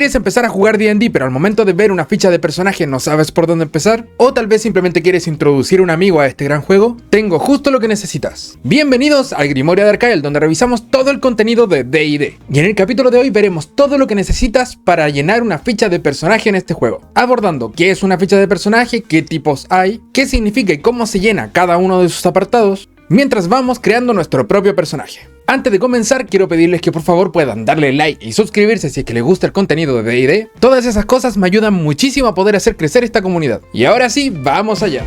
¿Quieres empezar a jugar D&D pero al momento de ver una ficha de personaje no sabes por dónde empezar? ¿O tal vez simplemente quieres introducir a un amigo a este gran juego? Tengo justo lo que necesitas. Bienvenidos al Grimorio de Arkael, donde revisamos todo el contenido de D&D. Y en el capítulo de hoy veremos todo lo que necesitas para llenar una ficha de personaje en este juego, abordando qué es una ficha de personaje, qué tipos hay, qué significa y cómo se llena cada uno de sus apartados, mientras vamos creando nuestro propio personaje. Antes de comenzar, quiero pedirles que por favor puedan darle like y suscribirse si es que les gusta el contenido de D&D. Todas esas cosas me ayudan muchísimo a poder hacer crecer esta comunidad. Y ahora sí, vamos allá.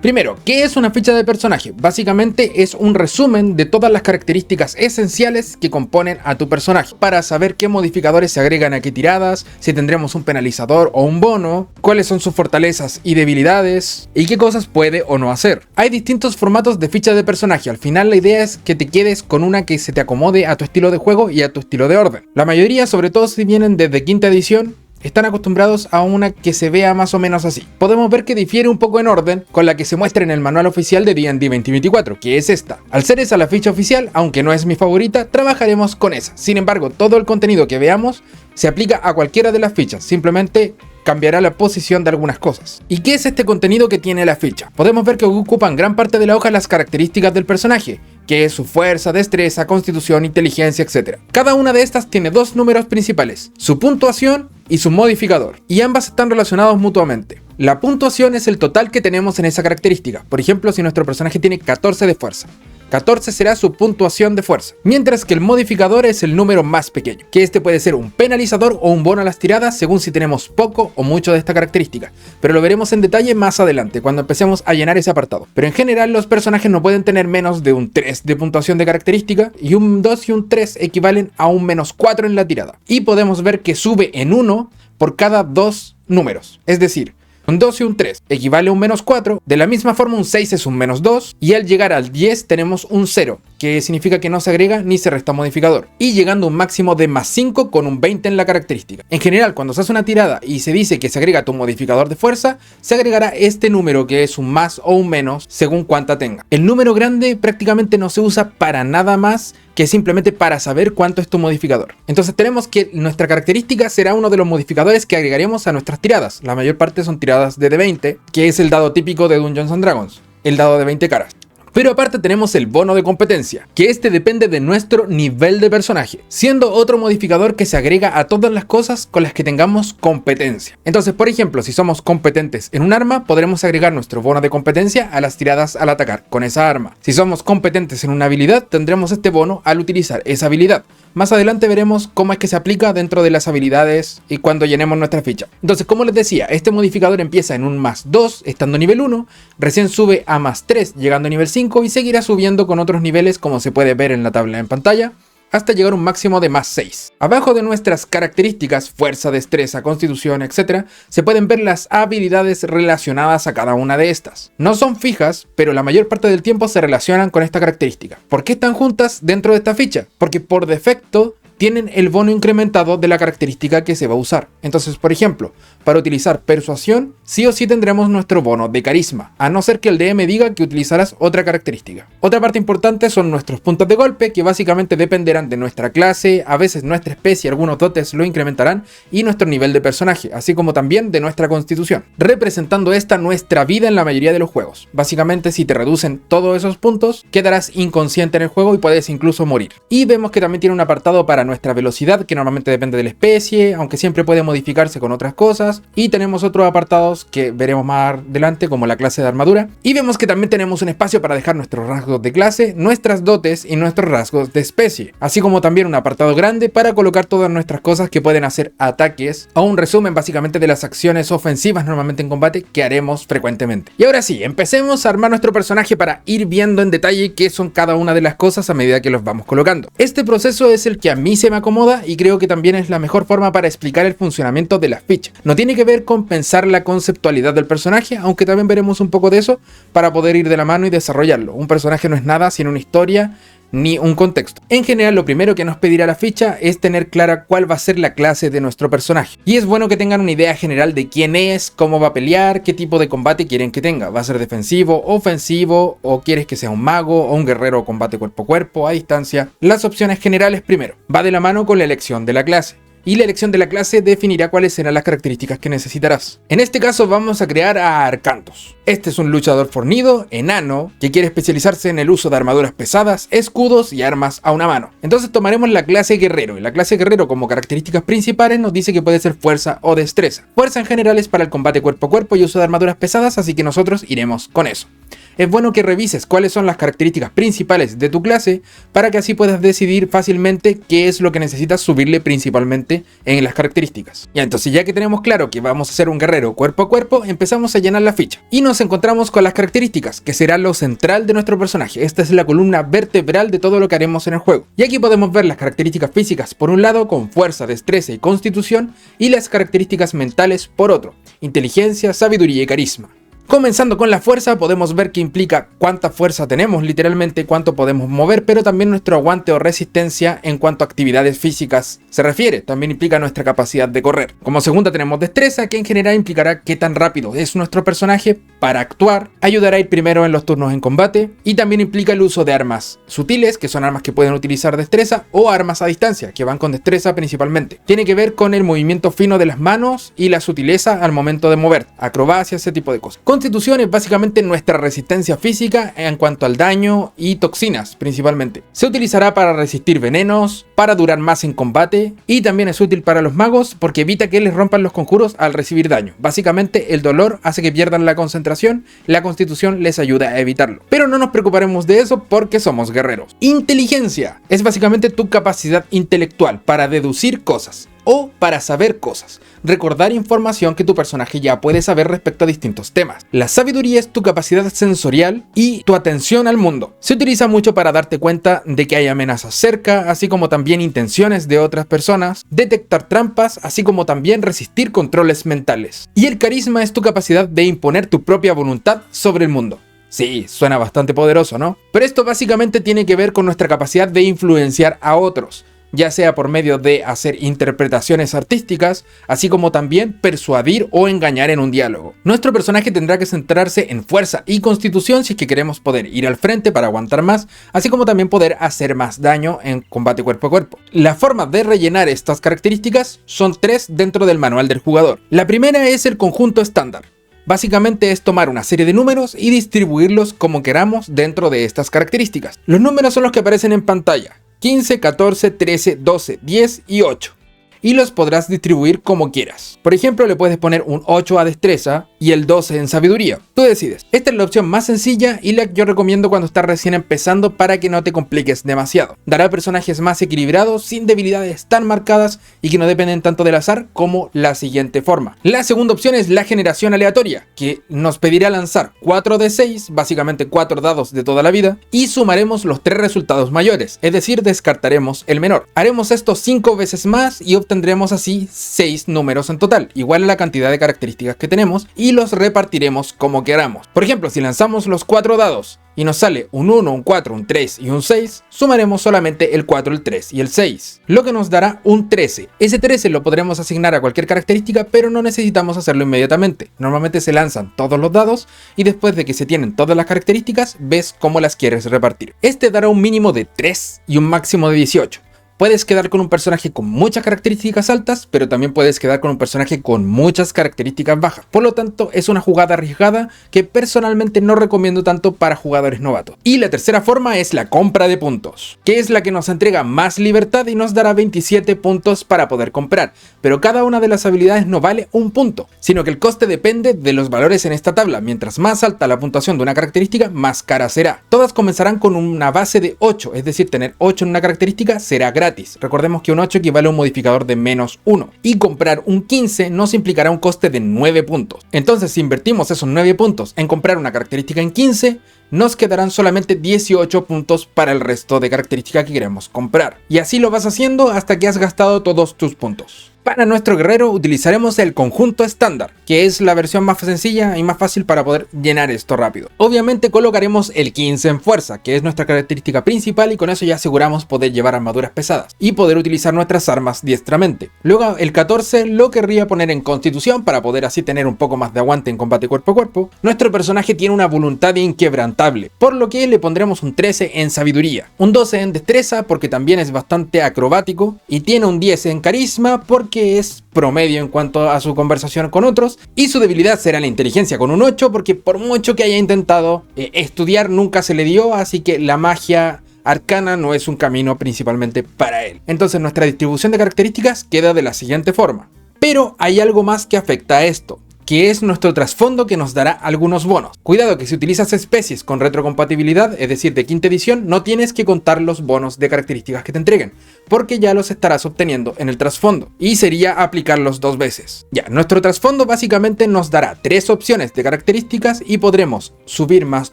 Primero, ¿qué es una ficha de personaje? Básicamente es un resumen de todas las características esenciales que componen a tu personaje, para saber qué modificadores se agregan a qué tiradas, si tendremos un penalizador o un bono, cuáles son sus fortalezas y debilidades, y qué cosas puede o no hacer. Hay distintos formatos de ficha de personaje, al final la idea es que te quedes con una que se te acomode a tu estilo de juego y a tu estilo de orden. La mayoría, sobre todo si vienen desde quinta edición, están acostumbrados a una que se vea más o menos así. Podemos ver que difiere un poco en orden con la que se muestra en el manual oficial de D&D 2024, que es esta. Al ser esa la ficha oficial, aunque no es mi favorita, trabajaremos con esa. Sin embargo, todo el contenido que veamos se aplica a cualquiera de las fichas, simplemente cambiará la posición de algunas cosas. ¿Y qué es este contenido que tiene la ficha? Podemos ver que ocupan gran parte de la hoja las características del personaje, que es su fuerza, destreza, constitución, inteligencia, etc. Cada una de estas tiene dos números principales, su puntuación y su modificador, y ambas están relacionados mutuamente. La puntuación es el total que tenemos en esa característica. Por ejemplo, si nuestro personaje tiene 14 de fuerza, 14 será su puntuación de fuerza, mientras que el modificador es el número más pequeño, que este puede ser un penalizador o un bono a las tiradas según si tenemos poco o mucho de esta característica, pero lo veremos en detalle más adelante cuando empecemos a llenar ese apartado. Pero en general los personajes no pueden tener menos de un 3 de puntuación de característica, y un 2 y un 3 equivalen a un menos 4 en la tirada, y podemos ver que sube en 1 por cada dos números, es decir, un 2 y un 3 equivale a un menos 4, de la misma forma un 6 es un menos 2, y al llegar al 10 tenemos un 0, que significa que no se agrega ni se resta modificador, y llegando a un máximo de más 5 con un 20 en la característica. En general, cuando se hace una tirada y se dice que se agrega tu modificador de fuerza, se agregará este número que es un más o un menos según cuánta tenga. El número grande prácticamente no se usa para nada más que simplemente para saber cuánto es tu modificador. Entonces tenemos que nuestra característica será uno de los modificadores que agregaremos a nuestras tiradas. La mayor parte son tiradas de D20, que es el dado típico de Dungeons and Dragons, el dado de 20 caras. Pero aparte tenemos el bono de competencia, que este depende de nuestro nivel de personaje, siendo otro modificador que se agrega a todas las cosas con las que tengamos competencia. Entonces, por ejemplo, si somos competentes en un arma, podremos agregar nuestro bono de competencia a las tiradas al atacar con esa arma. Si somos competentes en una habilidad, tendremos este bono al utilizar esa habilidad. Más adelante veremos cómo es que se aplica dentro de las habilidades y cuando llenemos nuestra ficha. Entonces, como les decía, este modificador empieza en un más 2 estando nivel 1, recién sube a más 3 llegando a nivel 5 y seguirá subiendo con otros niveles como se puede ver en la tabla en pantalla, hasta llegar a un máximo de más 6. Abajo de nuestras características, fuerza, destreza, constitución, etc., se pueden ver las habilidades relacionadas a cada una de estas. No son fijas, pero la mayor parte del tiempo se relacionan con esta característica. ¿Por qué están juntas dentro de esta ficha? Porque por defecto tienen el bono incrementado de la característica que se va a usar. Entonces, por ejemplo, para utilizar persuasión, sí o sí tendremos nuestro bono de carisma, a no ser que el DM diga que utilizarás otra característica. Otra parte importante son nuestros puntos de golpe, que básicamente dependerán de nuestra clase, a veces nuestra especie, algunos dotes lo incrementarán, y nuestro nivel de personaje, así como también de nuestra constitución, representando esta nuestra vida en la mayoría de los juegos. Básicamente, si te reducen todos esos puntos, quedarás inconsciente en el juego y puedes incluso morir. Y vemos que también tiene un apartado para nuestra velocidad, que normalmente depende de la especie, aunque siempre puede modificarse con otras cosas, y tenemos otros apartados que veremos más adelante, como la clase de armadura, y vemos que también tenemos un espacio para dejar nuestros rasgos de clase, nuestras dotes y nuestros rasgos de especie, así como también un apartado grande para colocar todas nuestras cosas que pueden hacer ataques, o un resumen básicamente de las acciones ofensivas normalmente en combate que haremos frecuentemente. Y ahora sí, empecemos a armar nuestro personaje para ir viendo en detalle qué son cada una de las cosas a medida que los vamos colocando. Este proceso es el que a mí se me acomoda y creo que también es la mejor forma para explicar el funcionamiento de la ficha. No tiene que ver con pensar la conceptualidad del personaje, aunque también veremos un poco de eso para poder ir de la mano y desarrollarlo. Un personaje no es nada sin una historia ni un contexto. En general, lo primero que nos pedirá la ficha es tener clara cuál va a ser la clase de nuestro personaje. Y es bueno que tengan una idea general de quién es, cómo va a pelear, qué tipo de combate quieren que tenga. ¿Va a ser defensivo, ofensivo, o quieres que sea un mago o un guerrero combate cuerpo a cuerpo, a distancia? Las opciones generales primero. Va de la mano con la elección de la clase. Y la elección de la clase definirá cuáles serán las características que necesitarás. En este caso vamos a crear a Arcantos. Este es un luchador fornido, enano, que quiere especializarse en el uso de armaduras pesadas, escudos y armas a una mano. Entonces tomaremos la clase guerrero, y la clase guerrero como características principales nos dice que puede ser fuerza o destreza. Fuerza en general es para el combate cuerpo a cuerpo y uso de armaduras pesadas, así que nosotros iremos con eso. Es bueno que revises cuáles son las características principales de tu clase para que así puedas decidir fácilmente qué es lo que necesitas subirle principalmente en las características. Ya, entonces ya que tenemos claro que vamos a ser un guerrero cuerpo a cuerpo, empezamos a llenar la ficha. Y nos encontramos con las características, que será lo central de nuestro personaje. Esta es la columna vertebral de todo lo que haremos en el juego. Y aquí podemos ver las características físicas por un lado, con fuerza, destreza y constitución, y las características mentales por otro, inteligencia, sabiduría y carisma. Comenzando con la fuerza, podemos ver que implica cuánta fuerza tenemos, literalmente cuánto podemos mover, pero también nuestro aguante o resistencia en cuanto a actividades físicas se refiere. También implica nuestra capacidad de correr. Como segunda tenemos destreza, que en general implicará qué tan rápido es nuestro personaje para actuar, ayudará a ir primero en los turnos en combate, y también implica el uso de armas sutiles, que son armas que pueden utilizar destreza, o armas a distancia, que van con destreza principalmente. Tiene que ver con el movimiento fino de las manos y la sutileza al momento de mover, acrobacia, ese tipo de cosas. Constitución es básicamente nuestra resistencia física en cuanto al daño y toxinas principalmente. Se utilizará para resistir venenos, para durar más en combate, y también es útil para los magos porque evita que les rompan los conjuros al recibir daño. Básicamente el dolor hace que pierdan la concentración, la constitución les ayuda a evitarlo. Pero no nos preocuparemos de eso porque somos guerreros. Inteligencia es básicamente tu capacidad intelectual para deducir cosas o para saber cosas, recordar información que tu personaje ya puede saber respecto a distintos temas. La sabiduría es tu capacidad sensorial y tu atención al mundo. Se utiliza mucho para darte cuenta de que hay amenazas cerca, así como también intenciones de otras personas, detectar trampas, así como también resistir controles mentales. Y el carisma es tu capacidad de imponer tu propia voluntad sobre el mundo. Sí, suena bastante poderoso, ¿no? Pero esto básicamente tiene que ver con nuestra capacidad de influenciar a otros, ya sea por medio de hacer interpretaciones artísticas, así como también persuadir o engañar en un diálogo. Nuestro personaje tendrá que centrarse en fuerza y constitución si es que queremos poder ir al frente para aguantar más, así como también poder hacer más daño en combate cuerpo a cuerpo. La forma de rellenar estas características son tres dentro del manual del jugador. La primera es el conjunto estándar. Básicamente es tomar una serie de números y distribuirlos como queramos dentro de estas características. Los números son los que aparecen en pantalla: 15, 14, 13, 12, 10 y 8. Y los podrás distribuir como quieras. Por ejemplo, le puedes poner un 8 a destreza y el 12 en sabiduría. Tú decides. Esta es la opción más sencilla y la que yo recomiendo cuando estás recién empezando para que no te compliques demasiado. Dará personajes más equilibrados, sin debilidades tan marcadas y que no dependen tanto del azar como la siguiente forma. La segunda opción es la generación aleatoria, que nos pedirá lanzar 4 de 6, básicamente 4 dados de toda la vida, y sumaremos los 3 resultados mayores, es decir, descartaremos el menor. Haremos esto 5 veces más y obtendremos así 6 números en total, igual a la cantidad de características que tenemos, y los repartiremos como queramos. Por ejemplo, si lanzamos los 4 dados y nos sale un 1, un 4, un 3 y un 6, sumaremos solamente el 4, el 3 y el 6, lo que nos dará un 13. Ese 13 lo podremos asignar a cualquier característica, pero no necesitamos hacerlo inmediatamente. Normalmente se lanzan todos los dados y después de que se tienen todas las características, ves cómo las quieres repartir. Este dará un mínimo de 3 y un máximo de 18. Puedes quedar con un personaje con muchas características altas, pero también puedes quedar con un personaje con muchas características bajas. Por lo tanto, es una jugada arriesgada que personalmente no recomiendo tanto para jugadores novatos. Y la tercera forma es la compra de puntos, que es la que nos entrega más libertad y nos dará 27 puntos para poder comprar. Pero cada una de las habilidades no vale un punto, sino que el coste depende de los valores en esta tabla. Mientras más alta la puntuación de una característica, más cara será. Todas comenzarán con una base de 8, es decir, tener 8 en una característica será gratis. Recordemos que un 8 equivale a un modificador de menos 1 y comprar un 15 nos implicará un coste de 9 puntos. Entonces, si invertimos esos 9 puntos en comprar una característica en 15, nos quedarán solamente 18 puntos para el resto de características que queremos comprar. Y así lo vas haciendo hasta que has gastado todos tus puntos. Para nuestro guerrero utilizaremos el conjunto estándar, que es la versión más sencilla y más fácil para poder llenar esto rápido. Obviamente colocaremos el 15 en fuerza, que es nuestra característica principal, y con eso ya aseguramos poder llevar armaduras pesadas y poder utilizar nuestras armas diestramente. Luego el 14 lo querría poner en constitución para poder así tener un poco más de aguante en combate cuerpo a cuerpo. Nuestro personaje tiene una voluntad inquebrantable, por lo que le pondremos un 13 en sabiduría, un 12 en destreza porque también es bastante acrobático, y tiene un 10 en carisma porque es promedio en cuanto a su conversación con otros, y su debilidad será la inteligencia con un 8 porque por mucho que haya intentado estudiar nunca se le dio, así que la magia arcana no es un camino principalmente para él. Entonces nuestra distribución de características queda de la siguiente forma. Pero hay algo más que afecta a esto, que es nuestro trasfondo, que nos dará algunos bonos. Cuidado que si utilizas especies con retrocompatibilidad, es decir, de quinta edición, no tienes que contar los bonos de características que te entreguen, porque ya los estarás obteniendo en el trasfondo, y sería aplicarlos 2 veces. Ya, nuestro trasfondo básicamente nos dará 3 opciones de características y podremos subir más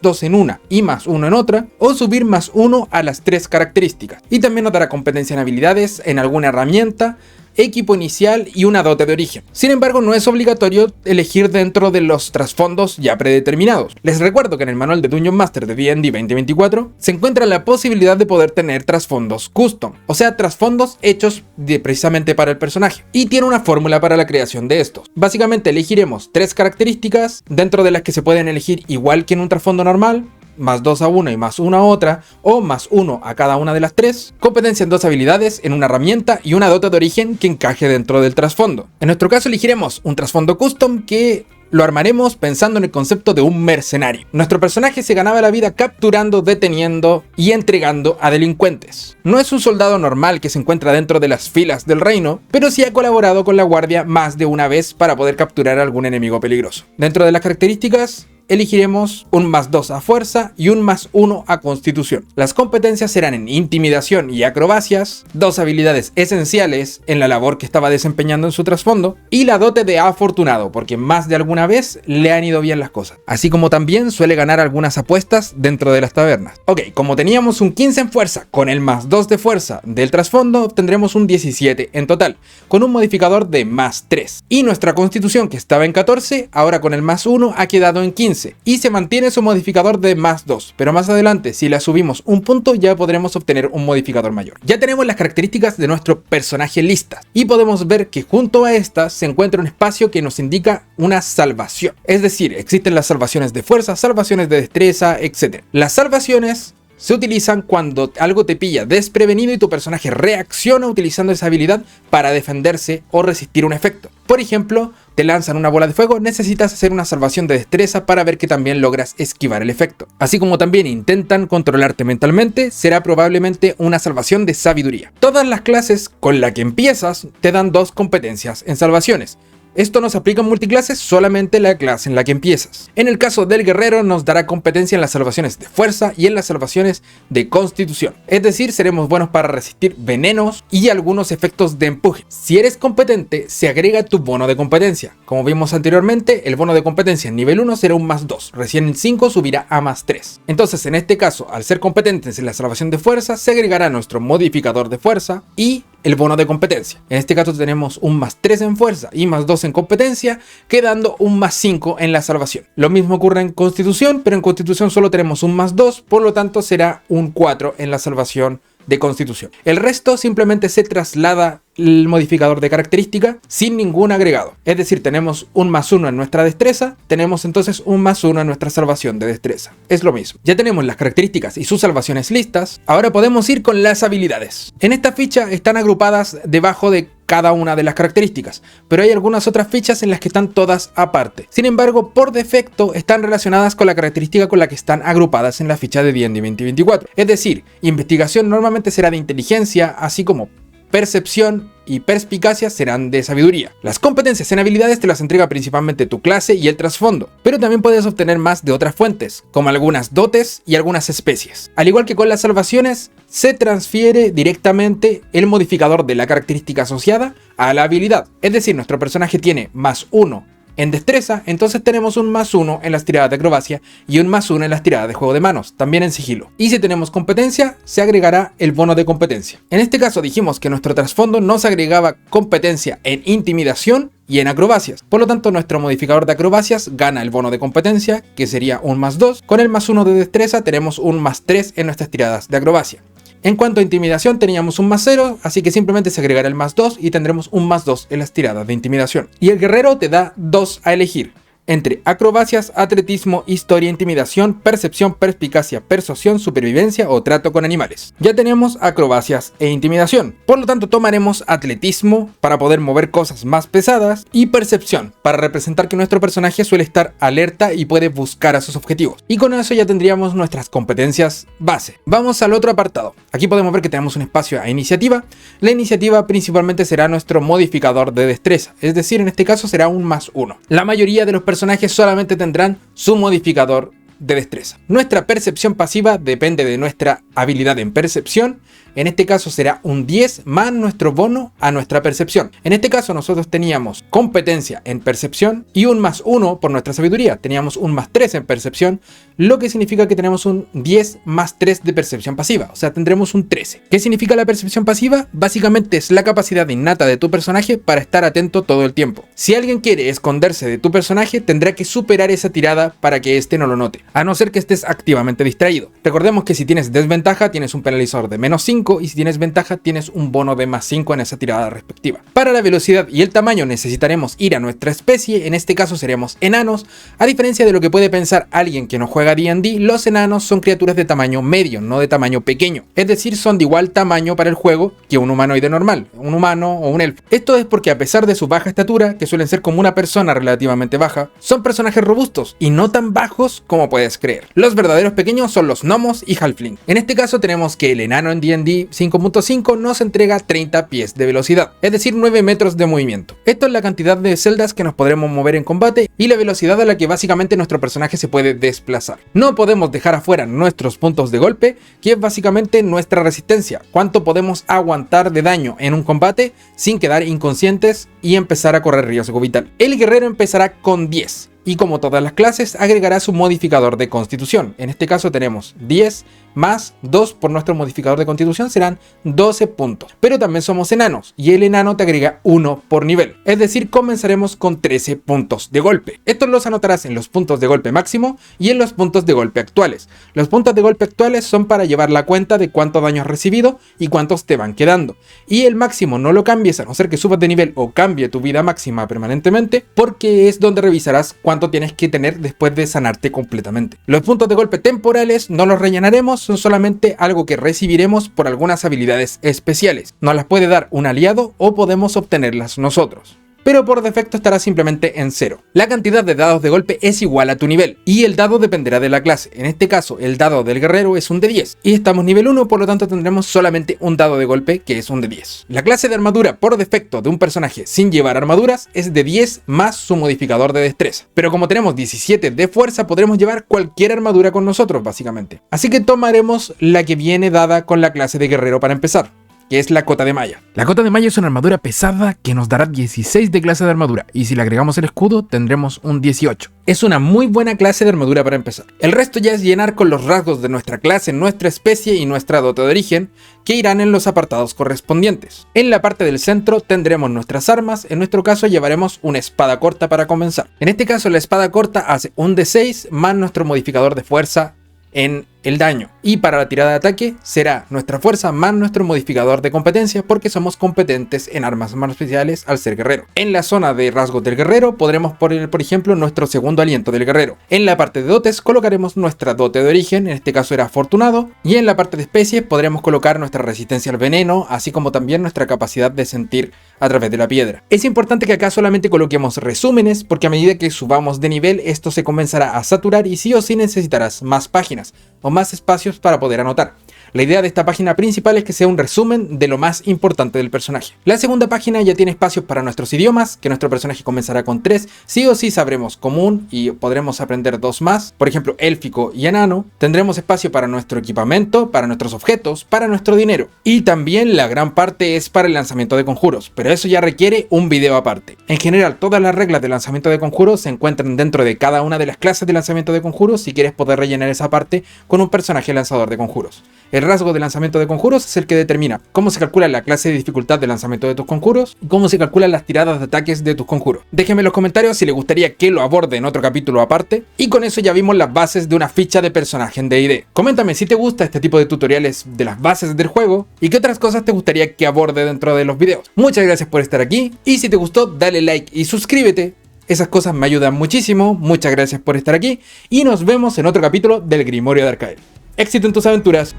2 en una y más 1 en otra, o subir más 1 a las 3 características. Y también nos dará competencia en habilidades, en alguna herramienta, equipo inicial y una dote de origen. Sin embargo, no es obligatorio elegir dentro de los trasfondos ya predeterminados. Les recuerdo que en el manual de Dungeon Master de D&D 2024 se encuentra la posibilidad de poder tener trasfondos custom, o sea, trasfondos hechos precisamente para el personaje, y tiene una fórmula para la creación de estos. Básicamente elegiremos 3 características, dentro de las que se pueden elegir igual que en un trasfondo normal, más 2 a una y más 1 a otra, o más 1 a cada una de las 3, competencia en 2 habilidades, en una herramienta y una dote de origen que encaje dentro del trasfondo. En nuestro caso elegiremos un trasfondo custom que lo armaremos pensando en el concepto de un mercenario. Nuestro personaje se ganaba la vida capturando, deteniendo y entregando a delincuentes. No es un soldado normal que se encuentra dentro de las filas del reino, pero sí ha colaborado con la guardia más de una vez para poder capturar a algún enemigo peligroso. Dentro de las características, elegiremos un más 2 a fuerza y un más 1 a constitución. Las competencias serán en intimidación y acrobacias, 2 habilidades esenciales en la labor que estaba desempeñando en su trasfondo, y la dote de afortunado porque más de alguna vez le han ido bien las cosas, así como también suele ganar algunas apuestas dentro de las tabernas. Ok, como teníamos un 15 en fuerza con el más 2 de fuerza del trasfondo, obtendremos un 17 en total, con un modificador de más 3, y nuestra constitución, que estaba en 14, ahora con el más 1 ha quedado en 15 y se mantiene su modificador de más 2, pero más adelante si la subimos un punto ya podremos obtener un modificador mayor. Ya tenemos las características de nuestro personaje listas y podemos ver que junto a estas se encuentra un espacio que nos indica una salvación, es decir, existen las salvaciones de fuerza, salvaciones de destreza, etc. Las salvaciones se utilizan cuando algo te pilla desprevenido y tu personaje reacciona utilizando esa habilidad para defenderse o resistir un efecto. Por ejemplo, te lanzan una bola de fuego, necesitas hacer una salvación de destreza para ver que también logras esquivar el efecto. Así como también intentan controlarte mentalmente, será probablemente una salvación de sabiduría. Todas las clases con las que empiezas te dan 2 competencias en salvaciones. Esto no se aplica en multiclases, solamente la clase en la que empiezas. En el caso del guerrero nos dará competencia en las salvaciones de fuerza y en las salvaciones de constitución. Es decir, seremos buenos para resistir venenos y algunos efectos de empuje. Si eres competente, se agrega tu bono de competencia. Como vimos anteriormente, el bono de competencia en nivel 1 será un más 2, recién en 5 subirá a más 3. Entonces en este caso, al ser competentes en la salvación de fuerza, se agregará nuestro modificador de fuerza y el bono de competencia. En este caso tenemos un más 3 en fuerza y más 2 en competencia, quedando un más 5 en la salvación. Lo mismo ocurre en constitución, pero en constitución solo tenemos un más 2, por lo tanto será un 4 en la salvación de constitución. El resto simplemente se traslada el modificador de característica sin ningún agregado. Es decir, tenemos un más 1 en nuestra destreza, tenemos entonces un más 1 en nuestra salvación de destreza. Es lo mismo. Ya tenemos las características y sus salvaciones listas, ahora podemos ir con las habilidades. En esta ficha están agrupadas debajo de cada una de las características, pero hay algunas otras fichas en las que están todas aparte. Sin embargo, por defecto están relacionadas con la característica con la que están agrupadas en la ficha de D&D 2024. Es decir, investigación normalmente será de inteligencia, así como percepción y perspicacia serán de sabiduría. Las competencias en habilidades te las entrega principalmente tu clase y el trasfondo, pero también puedes obtener más de otras fuentes, como algunas dotes y algunas especies. Al igual que con las salvaciones, se transfiere directamente el modificador de la característica asociada a la habilidad. Es decir, nuestro personaje tiene más 1 En destreza, entonces tenemos un +1 en las tiradas de acrobacia y un +1 en las tiradas de juego de manos, también en sigilo. Y si tenemos competencia, se agregará el bono de competencia. En este caso dijimos que nuestro trasfondo no se agregaba competencia en intimidación y en acrobacias. Por lo tanto, nuestro modificador de acrobacias gana el bono de competencia, que sería un +2. Con el +1 de destreza tenemos un +3 en nuestras tiradas de acrobacia. En cuanto a intimidación teníamos un +0, así que simplemente se agregará el +2 y tendremos un +2 en las tiradas de intimidación. Y el guerrero te da 2 a elegir: entre acrobacias, atletismo, historia, intimidación, percepción, perspicacia, persuasión, supervivencia o trato con animales. Ya tenemos acrobacias e intimidación, por lo tanto tomaremos atletismo para poder mover cosas más pesadas y percepción para representar que nuestro personaje suele estar alerta y puede buscar a sus objetivos. Y con eso ya tendríamos nuestras competencias base. Vamos al otro apartado. Aquí podemos ver que tenemos un espacio a iniciativa. La iniciativa principalmente será nuestro modificador de destreza, es decir, en este caso será un +1. La mayoría de los personajes solamente tendrán su modificador de destreza. Nuestra percepción pasiva depende de nuestra habilidad en percepción. En este caso será un 10 más nuestro bono a nuestra percepción. En este caso nosotros teníamos competencia en percepción y un +1 por nuestra sabiduría. Teníamos un +3 en percepción, lo que significa que tenemos un 10 más 3 de percepción pasiva. O sea, tendremos un 13. ¿Qué significa la percepción pasiva? Básicamente es la capacidad innata de tu personaje para estar atento todo el tiempo. Si alguien quiere esconderse de tu personaje, tendrá que superar esa tirada para que éste no lo note, a no ser que estés activamente distraído. Recordemos que si tienes desventaja, tienes un penalizador de -5, y si tienes ventaja tienes un bono de +5 en esa tirada respectiva. Para la velocidad y el tamaño necesitaremos ir a nuestra especie, en este caso seríamos enanos. A diferencia de lo que puede pensar alguien que no juega D&D, los enanos son criaturas de tamaño medio, no de tamaño pequeño, es decir, son de igual tamaño para el juego que un humanoide normal, un humano o un elfo. Esto es porque a pesar de su baja estatura, que suelen ser como una persona relativamente baja, son personajes robustos y no tan bajos como puedes creer. Los verdaderos pequeños son los gnomos y halfling. En este caso tenemos que el enano en D&D 5.5 nos entrega 30 pies de velocidad, es decir 9 metros de movimiento. Esto es la cantidad de celdas que nos podremos mover en combate y la velocidad a la que básicamente nuestro personaje se puede desplazar. No podemos dejar afuera nuestros puntos de golpe, que es básicamente nuestra resistencia, cuánto podemos aguantar de daño en un combate sin quedar inconscientes y empezar a correr riesgo vital. El guerrero empezará con 10. Y como todas las clases, agregará su modificador de constitución. En este caso tenemos 10 más 2 por nuestro modificador de constitución, serán 12 puntos. Pero también somos enanos y el enano te agrega 1 por nivel. Es decir, comenzaremos con 13 puntos de golpe. Estos los anotarás en los puntos de golpe máximo y en los puntos de golpe actuales. Los puntos de golpe actuales son para llevar la cuenta de cuánto daño has recibido y cuántos te van quedando. Y el máximo no lo cambies a no ser que subas de nivel o cambie tu vida máxima permanentemente, porque es donde revisarás cuánto tienes que tener después de sanarte completamente. Los puntos de golpe temporales no los rellenaremos, son solamente algo que recibiremos por algunas habilidades especiales. Nos las puede dar un aliado o podemos obtenerlas nosotros, pero por defecto estará simplemente en 0. La cantidad de dados de golpe es igual a tu nivel y el dado dependerá de la clase. En este caso el dado del guerrero es un de 10 y estamos nivel 1, por lo tanto tendremos solamente un dado de golpe que es un de 10. La clase de armadura por defecto de un personaje sin llevar armaduras es de 10 más su modificador de destreza, pero como tenemos 17 de fuerza podremos llevar cualquier armadura con nosotros básicamente. Así que tomaremos la que viene dada con la clase de guerrero para empezar, que es la cota de malla. La cota de malla es una armadura pesada que nos dará 16 de clase de armadura, y si le agregamos el escudo tendremos un 18. Es una muy buena clase de armadura para empezar. El resto ya es llenar con los rasgos de nuestra clase, nuestra especie y nuestra dote de origen, que irán en los apartados correspondientes. En la parte del centro tendremos nuestras armas, en nuestro caso llevaremos una espada corta para comenzar. En este caso la espada corta hace un D6 más nuestro modificador de fuerza en el daño, y para la tirada de ataque será nuestra fuerza más nuestro modificador de competencia, porque somos competentes en armas más especiales al ser guerrero. En la zona de rasgos del guerrero podremos poner por ejemplo nuestro segundo aliento del guerrero. En la parte de dotes colocaremos nuestra dote de origen, en este caso era afortunado, y en la parte de especies podremos colocar nuestra resistencia al veneno, así como también nuestra capacidad de sentir a través de la piedra. Es importante que acá solamente coloquemos resúmenes, porque a medida que subamos de nivel esto se comenzará a saturar y sí o sí necesitarás más páginas o más espacios para poder anotar. La idea de esta página principal es que sea un resumen de lo más importante del personaje. La segunda página ya tiene espacios para nuestros idiomas, que nuestro personaje comenzará con 3. Sí o sí sabremos común y podremos aprender 2 más, por ejemplo élfico y enano. Tendremos espacio para nuestro equipamiento, para nuestros objetos, para nuestro dinero. Y también la gran parte es para el lanzamiento de conjuros, pero eso ya requiere un video aparte. En general, todas las reglas de lanzamiento de conjuros se encuentran dentro de cada una de las clases de lanzamiento de conjuros si quieres poder rellenar esa parte con un personaje lanzador de conjuros. El rasgo de lanzamiento de conjuros es el que determina cómo se calcula la clase de dificultad de lanzamiento de tus conjuros y cómo se calculan las tiradas de ataques de tus conjuros. Déjenme en los comentarios si les gustaría que lo aborde en otro capítulo aparte. Y con eso ya vimos las bases de una ficha de personaje en D&D. Coméntame si te gusta este tipo de tutoriales de las bases del juego y qué otras cosas te gustaría que aborde dentro de los videos. Muchas gracias por estar aquí y si te gustó dale like y suscríbete. Esas cosas me ayudan muchísimo. Muchas gracias por estar aquí y nos vemos en otro capítulo del Grimorio de Arcael. Éxito en tus aventuras.